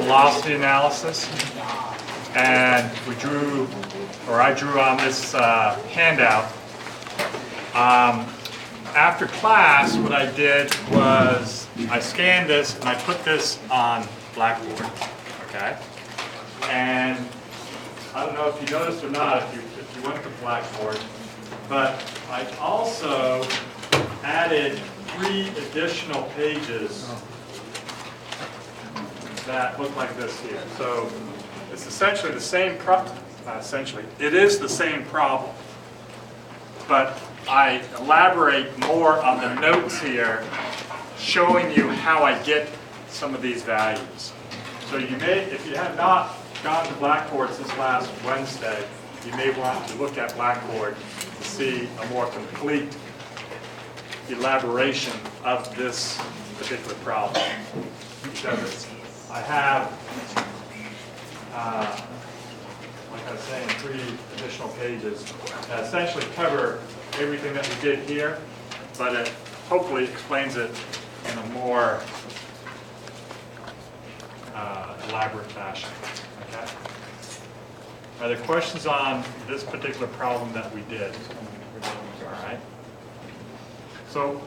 velocity analysis. And I drew on this handout. After class, what I did was I scanned this and I put this on Blackboard, okay? And I don't know if you noticed or not if you went to Blackboard, but I also added 3 additional pages that look like this here. So it's essentially the same problem. Not essentially, it is the same problem, but I elaborate more on the notes here, showing you how I get some of these values. So you may, if you have not gone to Blackboard since last Wednesday, you may want to look at Blackboard to see a more complete elaboration of this particular problem. Because I have, like I was saying, 3 additional pages that essentially cover everything that we did here, but it hopefully explains it in a more elaborate fashion. Okay? Are there questions on this particular problem that we did? All right. So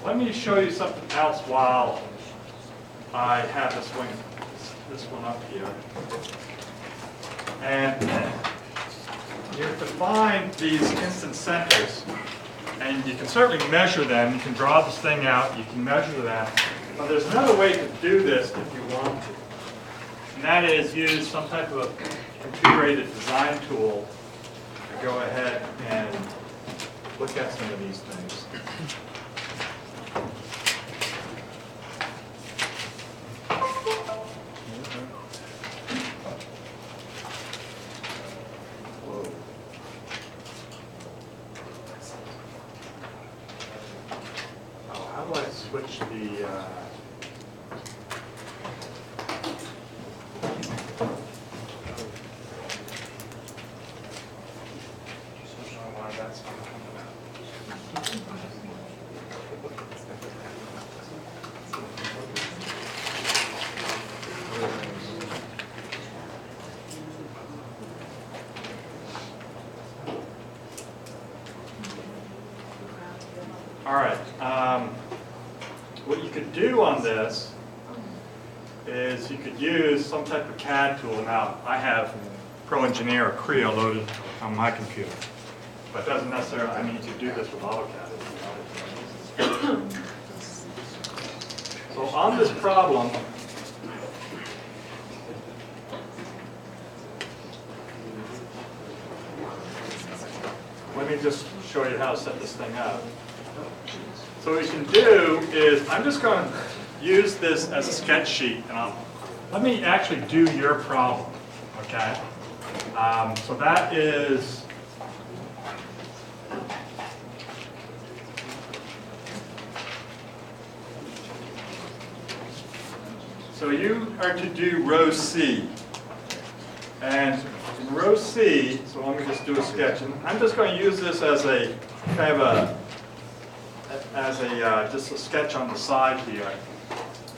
let me show you something else while I have this one up here. And you define these instant centers, and you can certainly measure them. You can draw this thing out, you can measure them. But there's another way to do this if you want to. And that is use some type of computer-aided design tool to go ahead and look at some of these things. Switch the all right. What you could do on this is you could use some type of CAD tool. Now, I have Pro Engineer or Creo loaded on my computer, but it doesn't necessarily, I mean, you could do this with AutoCAD. So on this problem, let me just show you how to set this thing up. So what you can do is, I'm just going to use this as a sketch sheet, and let me actually do your problem, okay? So that is, so you are to do row C. And in row C, so let me just do a sketch. And I'm just going to use this as a kind of just a sketch on the side here.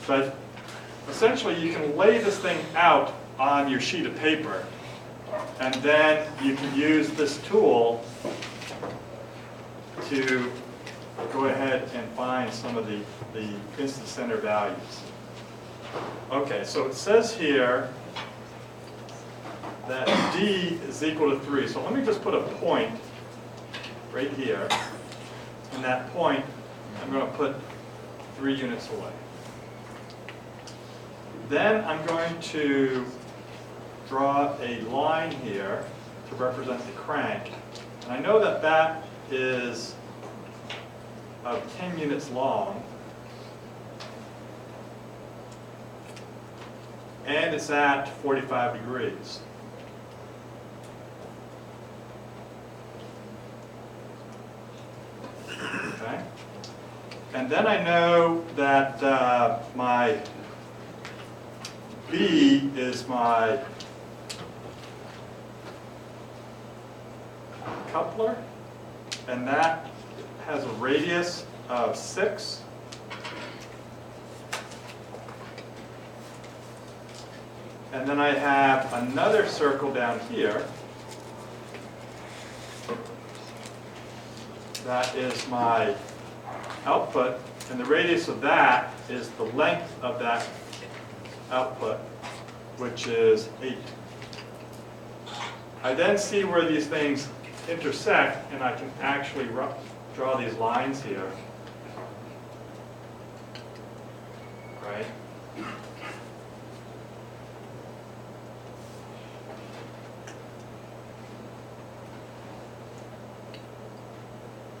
But essentially you can lay this thing out on your sheet of paper, and then you can use this tool to go ahead and find some of the instant center values. Okay, so it says here that D is equal to 3. So let me just put a point right here. And that point, I'm going to put 3 units away. Then I'm going to draw a line here to represent the crank. And I know that that is 10 units long. And it's at 45 degrees. Okay. And then I know that my B is my coupler, and that has a radius of 6. And then I have another circle down here. That is my output, and the radius of that is the length of that output, which is 8. I then see where these things intersect, and I can actually draw these lines here. Right?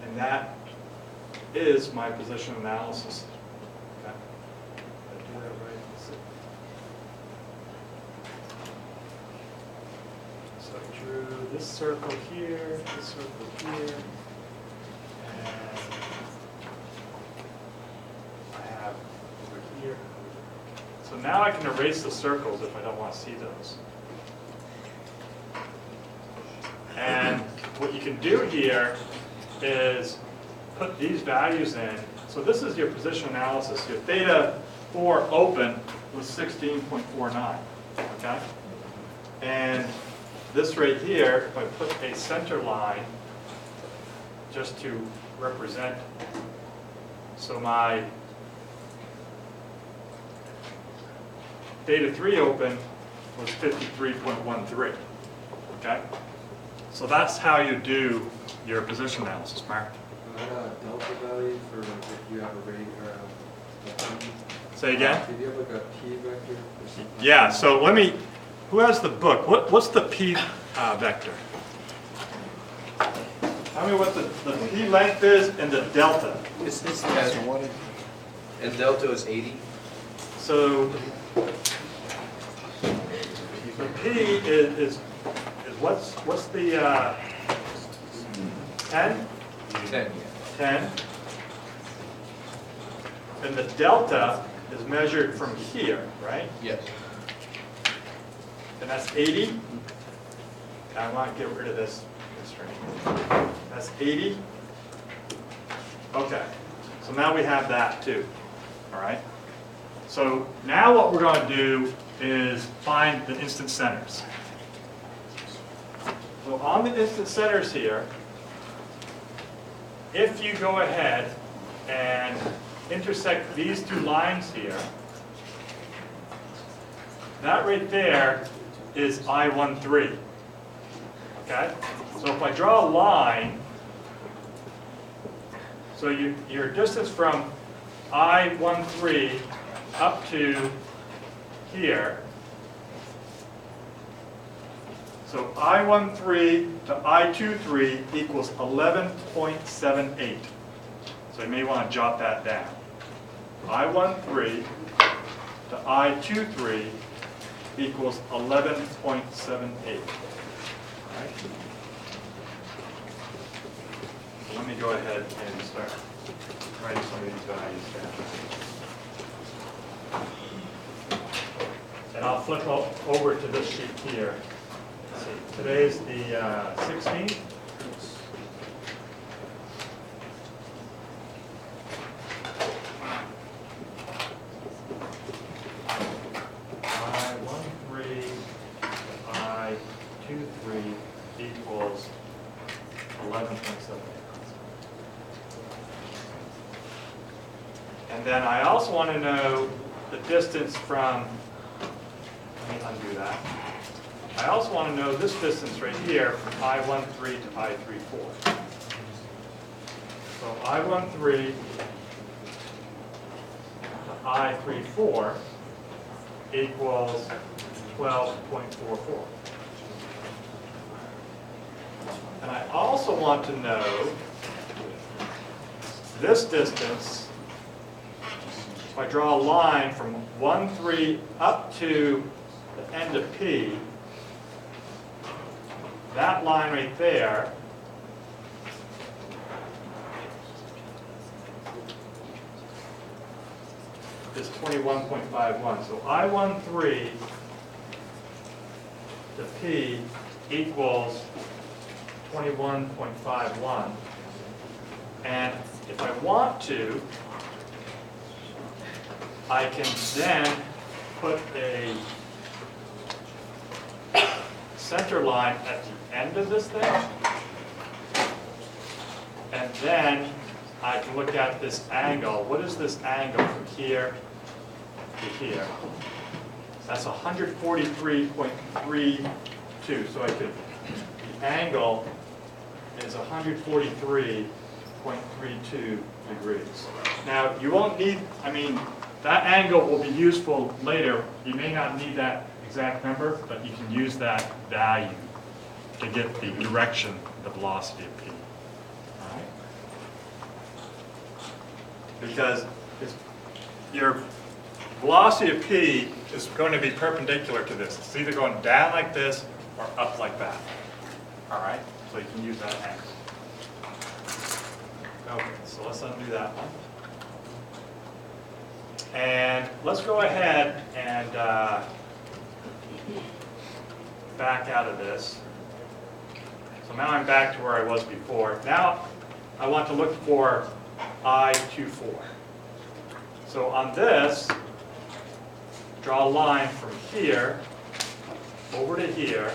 And that is my position analysis. Okay? Did I do that right? Let's see. So I drew this circle here, this circle here, and I have over here. So now I can erase the circles if I don't want to see those. And what you can do here is put these values in. So this is your position analysis. Your theta 4 open was 16.49, okay? And this right here, if I put a center line just to represent, so my theta 3 open was 53.13, okay? So that's how you do your position analysis, Mark. Delta value for if you have a rate or a P? Say again? Do you have like a P vector or something? Yeah, so let me, who has the book? What's the P vector? Tell me what the P length is and the delta. It's and delta is 80? So the P is what's the 10? 10, yeah. 10. And the delta is measured from here, right? Yes. And that's 80. I want to get rid of this string. That's 80. Okay. So now we have that too. All right. So now what we're going to do is find the instant centers. So on the instant centers here, if you go ahead and intersect these two lines here, that right there is I-13. Okay? So if I draw a line, so your distance from I-13 up to here, so I-13 to I-23 equals 11.78. So you may want to jot that down. I-13 to I-23 equals 11.78. Right? So let me go ahead and start writing some of these values down. And I'll flip over to this sheet here. Let's see, today's the 16th. I-13 I-23 equals 11.78. And then I also want to know the distance from, let me undo that. I also want to know this distance right here from I-13 to I-34. So I-13 to I-34 equals 12.44. And I also want to know this distance. If I draw a line from 1,3 up to the end of P, that line right there is 21.51. So I-13 to P equals 21.51. And if I want to, I can then put a center line at the end of this thing. And then I can look at this angle. What is this angle from here to here? That's 143.32. So I could, the angle is 143.32 degrees. Now, you won't need, I mean, that angle will be useful later. You may not need that exact number, but you can use that value to get the direction, the velocity of P. All right? Because your velocity of P is going to be perpendicular to this. It's either going down like this or up like that. All right? So you can use that angle. Okay, so let's undo that one. And let's go ahead and back out of this. So now I'm back to where I was before. Now I want to look for I24. So on this, draw a line from here over to here.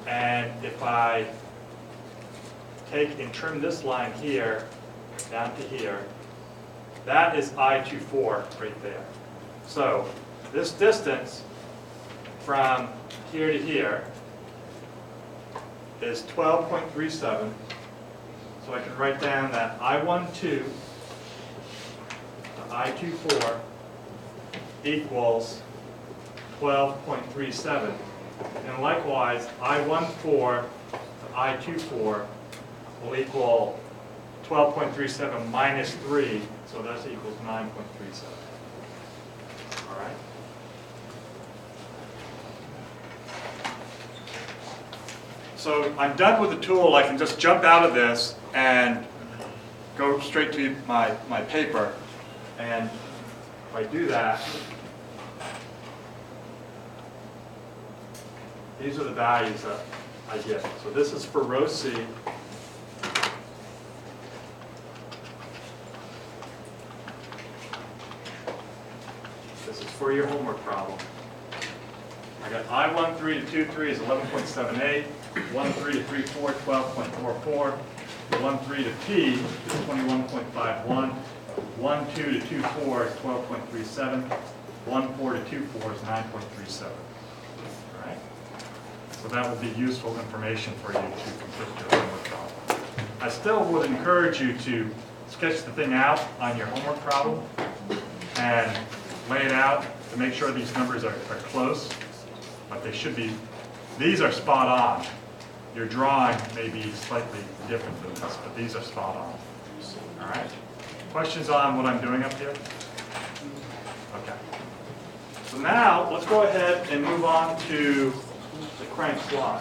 And if I take and trim this line here down to here, that is I24 right there. So this distance from here to here is 12.37. So I can write down that I12 to I24 equals 12.37. And likewise, I14 to I24 will equal 12.37 minus 3, so that equals 9.37. All right? So I'm done with the tool. I can just jump out of this and go straight to my paper. And if I do that, these are the values that I get. So this is for row C. This is for your homework problem. I got I13 to 23 is 11.78, 13 to 34, 12.44, 13 to P is 21.51, 12 to 24 is 12.37, 14 to 24 is 9.37. All right? So that will be useful information for you to complete your homework problem. I still would encourage you to sketch the thing out on your homework problem and lay it out to make sure these numbers are close, but they should be, these are spot on. Your drawing may be slightly different than this, but these are spot on. All right? Questions on what I'm doing up here? Okay. So now, let's go ahead and move on to the crank slide.